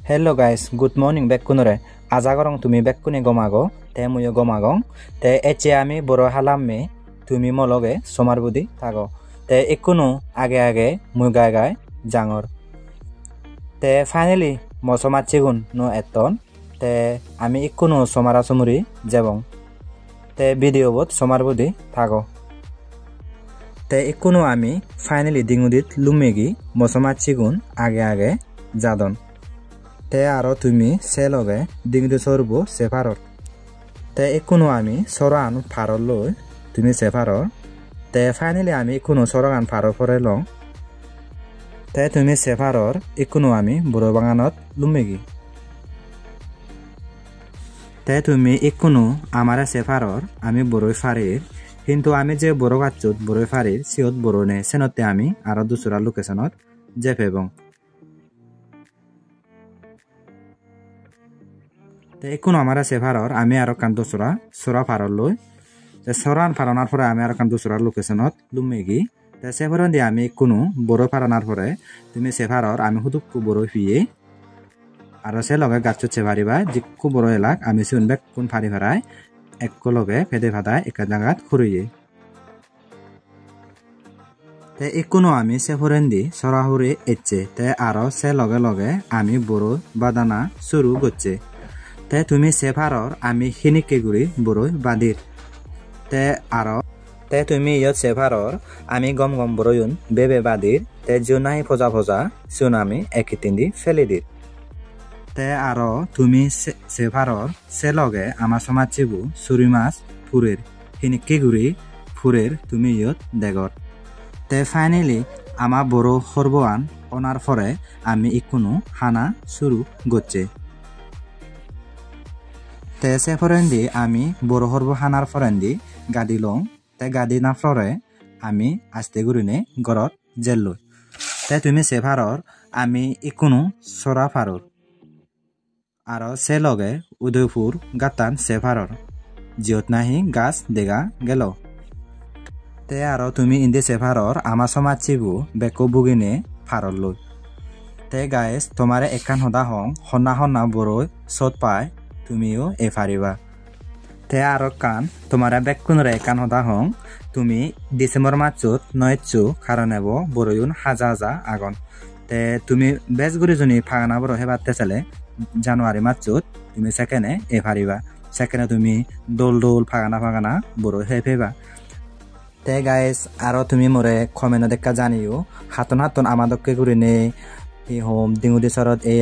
Hello guys, good morning back kunore. Ajagarong tumi back kuni gomago, te muyo gomagong, te eche ami boro halamme tumi mologe somar budi tago. Te ikunu age muy gai jangor. Te finally mosomat chigun no eton, te ami ikunu somara somuri jebong. Te video bot somar budi tago. Te ikunu ami finally dingudit lumegi mosomat chigun age jadon. Te aro tumi seloge dingdu sorbo separor. Te ikunu ami soran parol loi tumi separor. Te finally ami ikunu sorangan parol pore long. Te tumi separor ikunu ami buro banganot lumegi. Te tumi ikunu amara separor ami boroi farir. Hintu ami je boro gachut boroi farir siot borone senotte ami aro dusura locationot jepebong. Te ikunu amara separor ami aro kan dusura sura parol loi. Te soran paranar pore ami aro kan dusura locationot lumegi. Te separon di ami ikunu boro paranar pore tumi separor ami hudukku boro fiye. Aro se loge gachut separibai jikku boro elak ami siun bek kun pari parai ekko loge pede padai eka jagat khuriye. Te ikunu ami separendi sorahuri etche te aro se loge ami boro badana suru gocche. Te tumi separor ami hinike guri boroi badir. Te tumi yot separor ami gom boroyun bebe badir te junai poja sunami ekitindi felidir. Te aro tumi separor seloge ama somachibu surimas purir hinike guri purir tumi yot degor. Te finally ama boro horboan onar pore ami ikunu hana suru gocche. Te separendi ami boro horbo hanar forendi gadi long te gadi na flore ami aste gurine gorot jello. Te tumi separor ami ikunu sora faror. Aro seloge Udaipur gatan separor. Jiot nahi gas dega gelo. Te aro tumi indi separor ama somachibu beko bugine faror lo. Te guys tomare ekan hoda hong honna boroi sot pai tumiও এ ফারিবা তে আরো কান তোমারা বেকুনরে কান হদা হং তুমি December মাসত নয়চু কারণেব বরয়ুন হাজা আগন তে তুমি বেজগুরি জনি ফাগানা বড় হেবাতে চলে জানুয়ারি মাসত তুমি সেকেন্ডে এ ফারিবা সেকেন্ডে তুমি দোল ফাগানা বড় হে ফেবা তে গাইস আরো তুমি মোরে কমেন্ট দেখা জানিও হাতন আমাদকে গুরিনে ই হোম দিঙুদি সরত এই